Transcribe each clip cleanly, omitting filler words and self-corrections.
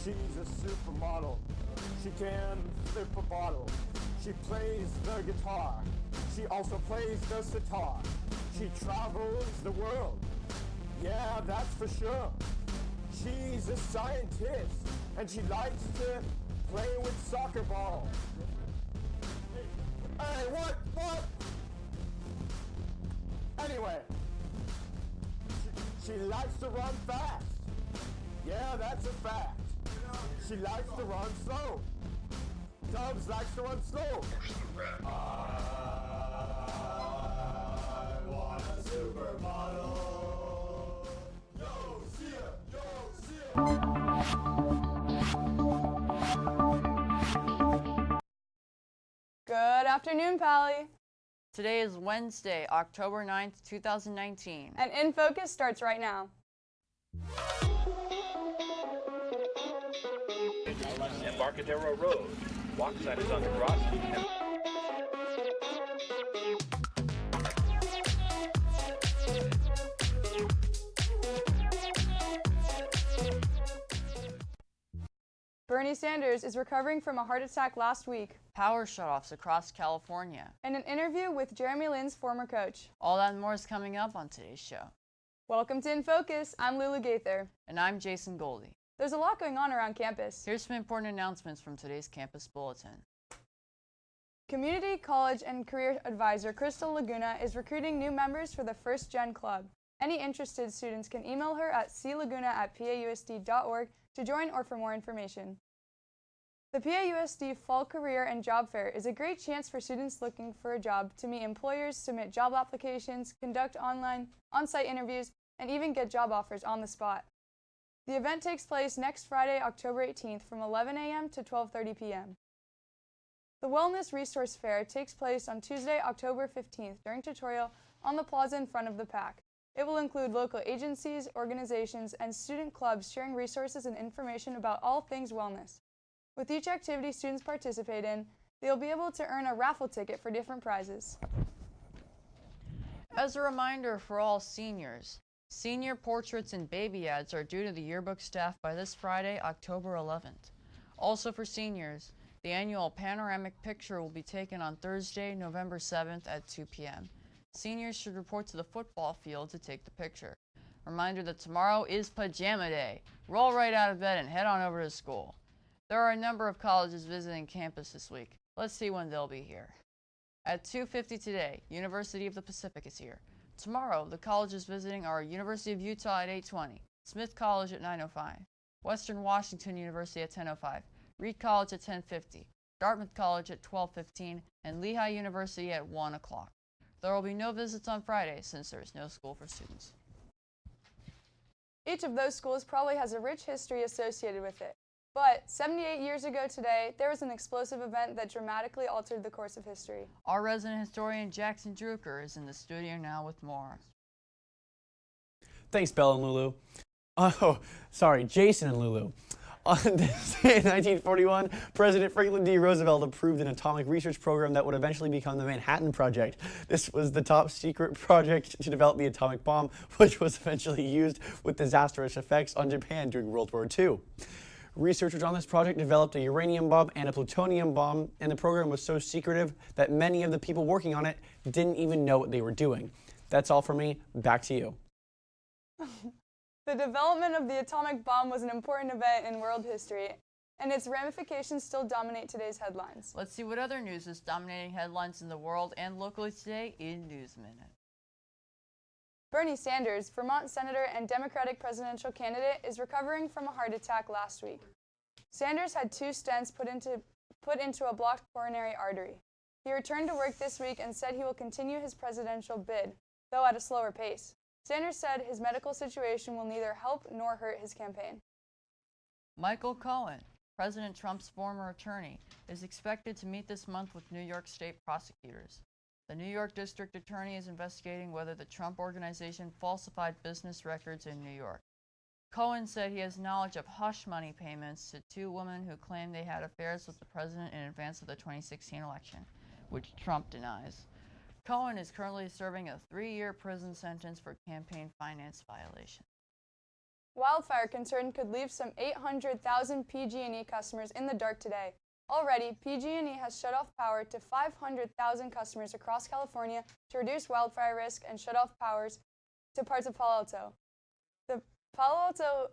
She's a supermodel. She can flip a bottle. She plays the guitar. She also plays the sitar. She travels the world. Yeah, that's for sure. She's a scientist, and she likes to play with soccer balls. Hey, what? Anyway, she likes to run fast. Yeah, that's a fact. She likes to run slow. Dubs likes to run slow. I want a supermodel. Yo, see ya. Good afternoon, Pally. Today is Wednesday, October 9th, 2019. And InFocus starts right now. Embarcadero Road. Walk sign is on the crossing. Bernie Sanders is recovering from a heart attack last week. Power shutoffs across California. And an interview with Jeremy Lin's former coach. All that and more is coming up on today's show. Welcome to InFocus. I'm Lulu Gaither. And I'm Jason Goldie. There's a lot going on around campus. Here's some important announcements from today's campus bulletin. Community College and Career Advisor Crystal Laguna is recruiting new members for the First Gen Club. Any interested students can email her at claguna@pausd.org to join or for more information. The PAUSD Fall Career and Job Fair is a great chance for students looking for a job to meet employers, submit job applications, conduct on-site interviews, and even get job offers on the spot. The event takes place next Friday, October 18th from 11 a.m. to 12:30 p.m. The Wellness Resource Fair takes place on Tuesday, October 15th during tutorial on the plaza in front of the PAC. It will include local agencies, organizations, and student clubs sharing resources and information about all things wellness. With each activity students participate in, they'll be able to earn a raffle ticket for different prizes. As a reminder for all seniors, senior portraits and baby ads are due to the yearbook staff by this Friday, October 11th. Also for seniors, the annual panoramic picture will be taken on Thursday, November 7th at 2 p.m. Seniors should report to the football field to take the picture. Reminder that tomorrow is pajama day. Roll right out of bed and head on over to school. There are a number of colleges visiting campus this week. Let's see when they'll be here. At 2:50 today, University of the Pacific is here. Tomorrow, the colleges visiting are University of Utah at 8:20, Smith College at 9:05, Western Washington University at 10:05, Reed College at 10:50, Dartmouth College at 12:15, and Lehigh University at 1 o'clock. There will be no visits on Friday since there is no school for students. Each of those schools probably has a rich history associated with it. But 78 years ago today, there was an explosive event that dramatically altered the course of history. Our resident historian Jackson Drucker is in the studio now with more. Thanks, Bella and Lulu. Oh, sorry, Jason and Lulu. On this day in 1941, President Franklin D. Roosevelt approved an atomic research program that would eventually become the Manhattan Project. This was the top secret project to develop the atomic bomb, which was eventually used with disastrous effects on Japan during World War II. Researchers on this project developed a uranium bomb and a plutonium bomb, and the program was so secretive that many of the people working on it didn't even know what they were doing. That's all for me. Back to you. The development of the atomic bomb was an important event in world history, and its ramifications still dominate today's headlines. Let's see what other news is dominating headlines in the world and locally today in News Minute. Bernie Sanders, Vermont senator and Democratic presidential candidate, is recovering from a heart attack last week. Sanders had 2 stents put into a blocked coronary artery. He returned to work this week and said he will continue his presidential bid, though at a slower pace. Sanders said his medical situation will neither help nor hurt his campaign. Michael Cohen, President Trump's former attorney, is expected to meet this month with New York State prosecutors. The New York District Attorney is investigating whether the Trump Organization falsified business records in New York. Cohen said he has knowledge of hush money payments to 2 women who claimed they had affairs with the president in advance of the 2016 election, which Trump denies. Cohen is currently serving a 3-year prison sentence for campaign finance violation. Wildfire concern could leave some 800,000 PG&E customers in the dark today. Already, PG&E has shut off power to 500,000 customers across California to reduce wildfire risk and shut off powers to parts of Palo Alto. The Palo Alto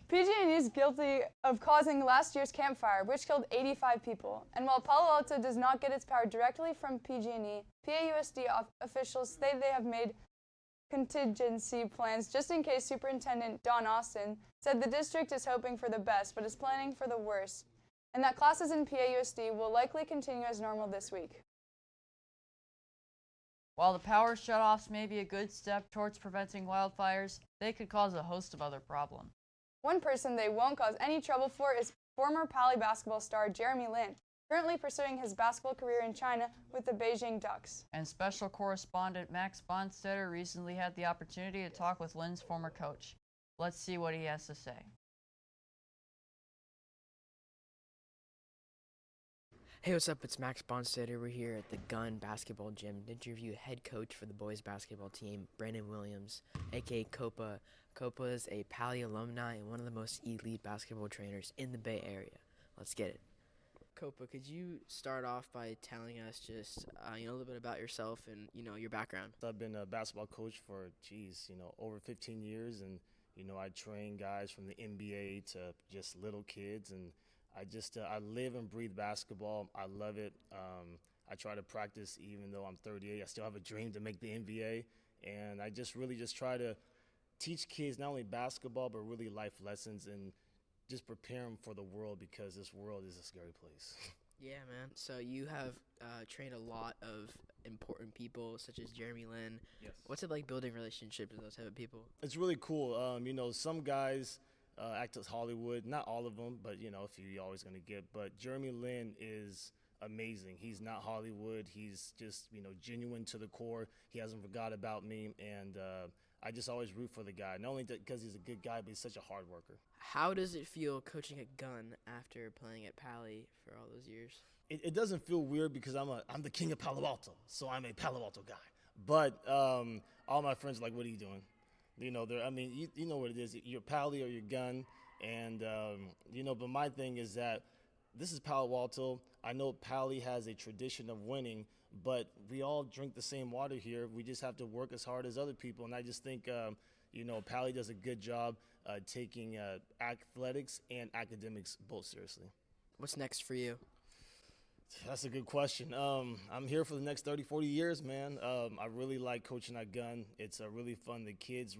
PG&E is guilty of causing last year's Camp Fire, which killed 85 people. And while Palo Alto does not get its power directly from PG&E, PAUSD officials say they have made contingency plans just in case. Superintendent Don Austin said the district is hoping for the best but is planning for the worst, and that classes in PAUSD will likely continue as normal this week. While the power shutoffs may be a good step towards preventing wildfires, they could cause a host of other problems. One person they won't cause any trouble for is former Pali basketball star Jeremy Lin, currently pursuing his basketball career in China with the Beijing Ducks. And special correspondent Max Bonstetter recently had the opportunity to talk with Lin's former coach. Let's see what he has to say. Hey, what's up? It's Max Bonstetter. We're here at the Gun Basketball Gym to interview head coach for the boys basketball team, Brandon Williams, aka Copa. Copa is a Pali alumni and one of the most elite basketball trainers in the Bay Area. Let's get it. Copa, could you start off by telling us just a little bit about yourself and your background? I've been a basketball coach for over 15 years, and I train guys from the NBA to just little kids, and I live and breathe basketball. I love it. I try to practice even though I'm 38. I still have a dream to make the NBA, and I just really try to teach kids not only basketball but really life lessons and just prepare them for the world, because this world is a scary place. Yeah, man. So you have trained a lot of important people such as Jeremy Lin. Yes. What's it like building relationships with those type of people? It's really cool. Some guys act as Hollywood. Not all of them, but a few you're always going to get. But Jeremy Lin is amazing. He's not Hollywood. He's just genuine to the core. He hasn't forgot about me, and I just always root for the guy. Not only because he's a good guy, but he's such a hard worker. How does it feel coaching a Gun after playing at Pali for all those years? It doesn't feel weird because I'm the king of Palo Alto, so I'm a Palo Alto guy. But all my friends are like, "What are you doing?" You know what it is. You're Pali or you're Gun, and But my thing is that this is Palo Alto. I know Pali has a tradition of winning, but we all drink the same water here. We just have to work as hard as other people, and I just think Pali does a good job taking athletics and academics both seriously. What's next for you? That's a good question. I'm here for the next 30, 40 years, man. I really like coaching at Gun. It's really fun. The kids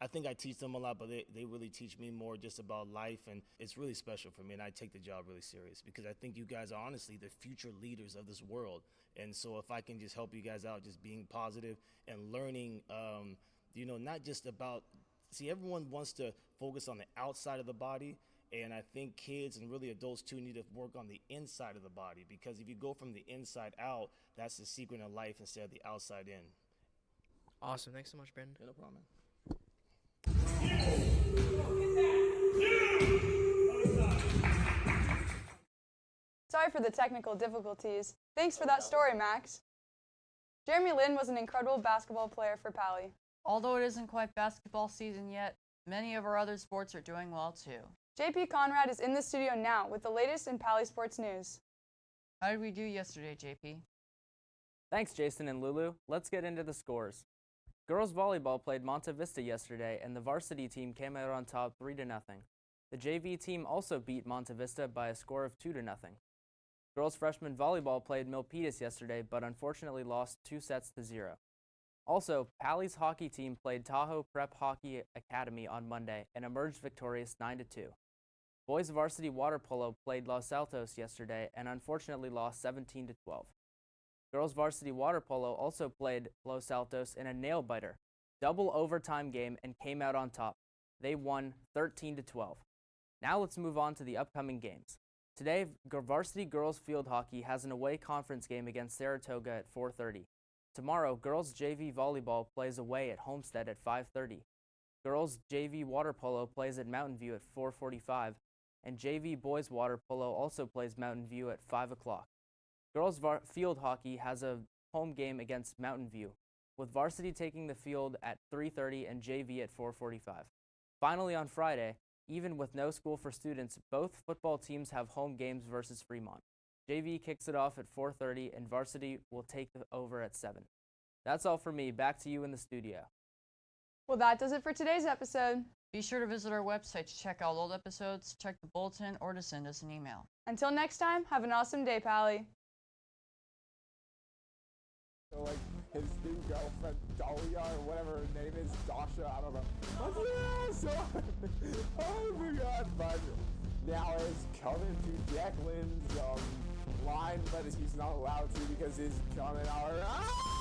I think I teach them a lot, but they really teach me more just about life, and it's really special for me, and I take the job really serious because I think you guys are honestly the future leaders of this world. And so if I can just help you guys out, just being positive and learning, not just about, everyone wants to focus on the outside of the body, and I think kids and really adults too need to work on the inside of the body, because if you go from the inside out, that's the secret of life instead of the outside in. Awesome. Thanks so much, Brandon. Yeah, no problem, man. Sorry for the technical difficulties. Thanks for that story, Max. Jeremy Lin was an incredible basketball player for Pali. Although it isn't quite basketball season yet, many of our other sports are doing well too. JP Conrad is in the studio now with the latest in Pali sports news. How did we do yesterday, JP? Thanks, Jason and Lulu. Let's get into the scores. Girls volleyball played Monte Vista yesterday, and the varsity team came out on top 3-0. The JV team also beat Monte Vista by a score of 2-0. Girls freshman volleyball played Milpitas yesterday, but unfortunately lost 2-0. Also, Pali's hockey team played Tahoe Prep Hockey Academy on Monday and emerged victorious 9-2. Boys varsity water polo played Los Altos yesterday and unfortunately lost 17-12. Girls varsity water polo also played Los Altos in a nail-biter, double overtime game and came out on top. They won 13-12. Now let's move on to the upcoming games. Today, varsity girls field hockey has an away conference game against Saratoga at 4:30. Tomorrow, girls JV volleyball plays away at Homestead at 5:30. Girls JV water polo plays at Mountain View at 4:45, and JV boys water polo also plays Mountain View at 5 o'clock. Girls field hockey has a home game against Mountain View. with varsity taking the field at 3:30 and JV at 4:45. Finally, on Friday, even with no school for students, both football teams have home games versus Fremont. JV kicks it off at 4:30 and varsity will take over at 7. That's all for me. Back to you in the studio. Well, that does it for today's episode. Be sure to visit our website to check out old episodes, check the bulletin, or to send us an email. Until next time, have an awesome day, Pally. So, like, his new girlfriend, Dahlia, or whatever her name is, Dasha, I don't know. What's this? Oh my god, but now it's coming to Declan's line, but he's not allowed to because he's coming out.